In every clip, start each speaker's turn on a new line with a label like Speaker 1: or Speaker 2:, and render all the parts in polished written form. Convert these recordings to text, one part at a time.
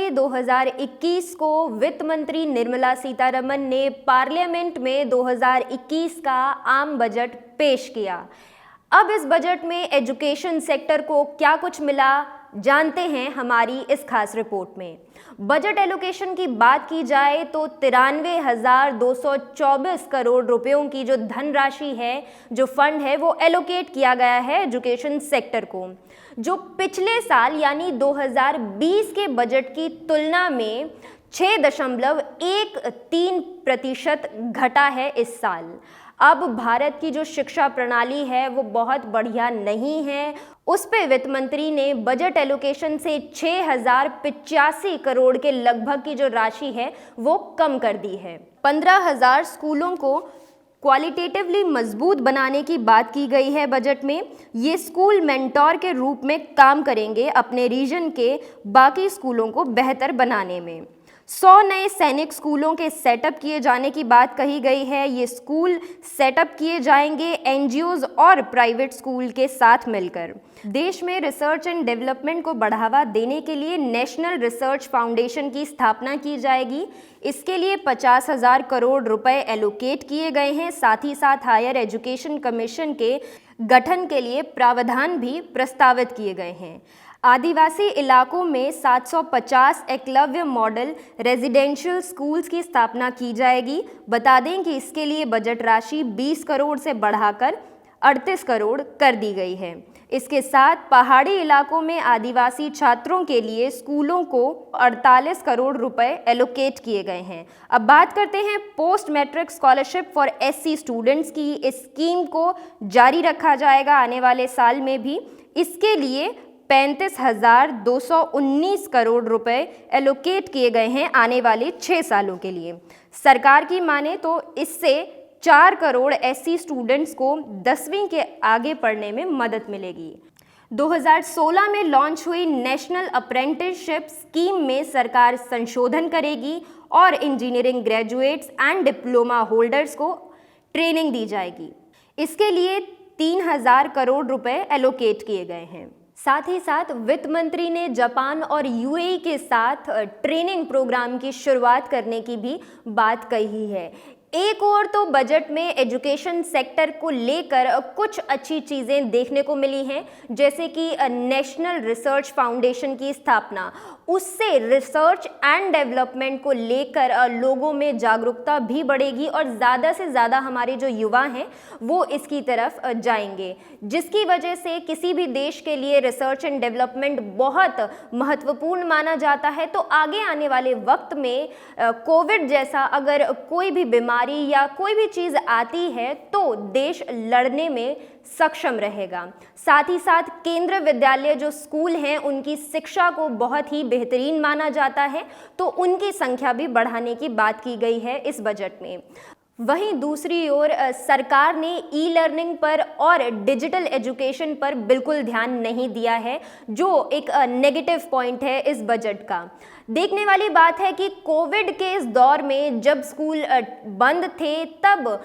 Speaker 1: मई 2021 को वित्त मंत्री निर्मला सीतारमण ने पार्लियामेंट में 2021 का आम बजट पेश किया। अब इस बजट में एजुकेशन सेक्टर को क्या कुछ मिला, जानते हैं हमारी इस खास रिपोर्ट में। बजट एलोकेशन की बात की जाए तो 93,224 करोड़ रुपयों की जो धनराशि है, जो फंड है, वो एलोकेट किया गया है एजुकेशन सेक्टर को, जो पिछले साल यानी 2020 के बजट की तुलना में 6.13% घटा है इस साल। अब भारत की जो शिक्षा प्रणाली है वो बहुत बढ़िया नहीं है। उस पे वित्त मंत्री ने बजट एलोकेशन से 6,085 करोड़ के लगभग की जो राशि है वो कम कर दी है। 15,000 स्कूलों को क्वालिटेटिवली मजबूत बनाने की बात की गई है बजट में। ये स्कूल मेंटोर के रूप में काम करेंगे अपने रीजन के बाकी स्कूलों को बेहतर बनाने में। 100 नए सैनिक स्कूलों के सेटअप किए जाने की बात कही गई है। ये स्कूल सेटअप किए जाएंगे एनजीओज और प्राइवेट स्कूल के साथ मिलकर। देश में रिसर्च एंड डेवलपमेंट को बढ़ावा देने के लिए नेशनल रिसर्च फाउंडेशन की स्थापना की जाएगी। इसके लिए 50,000 करोड़ रुपए एलोकेट किए गए हैं। साथ ही साथ हायर एजुकेशन कमीशन के गठन के लिए प्रावधान भी प्रस्तावित किए गए हैं। आदिवासी इलाकों में 750 एकलव्य मॉडल रेजिडेंशियल स्कूल्स की स्थापना की जाएगी। बता दें कि इसके लिए बजट राशि 20 करोड़ से बढ़ाकर 38 करोड़ कर दी गई है। इसके साथ पहाड़ी इलाकों में आदिवासी छात्रों के लिए स्कूलों को 48 करोड़ रुपए एलोकेट किए गए हैं। अब बात करते हैं post matric scholarship for SC students की। इस स्कीम को जारी रखा जाएगा आने वाले साल में भी। इसके लिए 35,219 करोड़ रुपए एलोकेट किए गए हैं आने वाले 6 सालों के लिए। सरकार की माने तो इससे 4 करोड़ एससी स्टूडेंट्स को 10वीं के आगे पढ़ने में मदद मिलेगी। 2016 में लॉन्च हुई नेशनल अप्रेंटिसशिप स्कीम में सरकार संशोधन करेगी और engineering graduates and diploma holders को ट्रेनिंग दी जाएगी। इसके लिए 3,000 करोड़ रुपए एलोकेट किए गए हैं। साथ ही साथ वित्त मंत्री ने जापान और यूएई के साथ ट्रेनिंग प्रोग्राम की शुरुआत करने की भी बात कही है। एक और तो बजट में एजुकेशन सेक्टर को लेकर कुछ अच्छी चीज़ें देखने को मिली हैं, जैसे कि नेशनल रिसर्च फाउंडेशन की स्थापना। उससे रिसर्च एंड डेवलपमेंट को लेकर लोगों में जागरूकता भी बढ़ेगी और ज़्यादा से ज़्यादा हमारे जो युवा हैं वो इसकी तरफ जाएंगे, जिसकी वजह से किसी भी देश के लिए रिसर्च एंड डेवलपमेंट बहुत महत्वपूर्ण माना जाता है। तो आगे आने वाले वक्त में कोविड जैसा अगर कोई भी बीमारी या कोई भी चीज़ आती है तो देश लड़ने में सक्षम रहेगा। साथ ही साथ केंद्रीय विद्यालय जो स्कूल हैं उनकी शिक्षा को बहुत ही बेहतरीन माना जाता है, तो उनकी संख्या भी बढ़ाने की बात की गई है इस बजट में। वहीं दूसरी ओर सरकार ने ई लर्निंग पर और डिजिटल एजुकेशन पर बिल्कुल ध्यान नहीं दिया है, जो एक नेगेटिव पॉइंट है इस बजट का। देखने वाली बात है कि कोविड के इस दौर में जब स्कूल बंद थे तब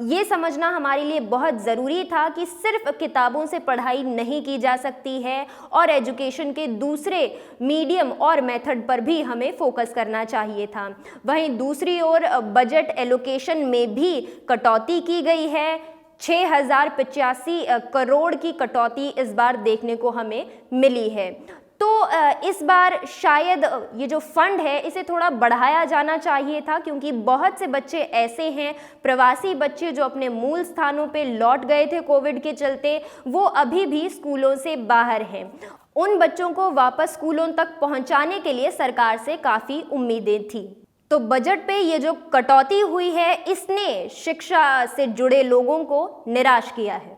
Speaker 1: ये समझना हमारे लिए बहुत ज़रूरी था कि सिर्फ किताबों से पढ़ाई नहीं की जा सकती है और एजुकेशन के दूसरे मीडियम और मेथड पर भी हमें फोकस करना चाहिए था। वहीं दूसरी ओर बजट एलोकेशन में भी कटौती की गई है। 6,085 करोड़ की कटौती इस बार देखने को हमें मिली है। तो इस बार शायद ये जो फंड है इसे थोड़ा बढ़ाया जाना चाहिए था, क्योंकि बहुत से बच्चे ऐसे हैं, प्रवासी बच्चे जो अपने मूल स्थानों पे लौट गए थे कोविड के चलते, वो अभी भी स्कूलों से बाहर हैं। उन बच्चों को वापस स्कूलों तक पहुंचाने के लिए सरकार से काफ़ी उम्मीदें थी। तो बजट पे ये जो कटौती हुई है इसने शिक्षा से जुड़े लोगों को निराश किया है।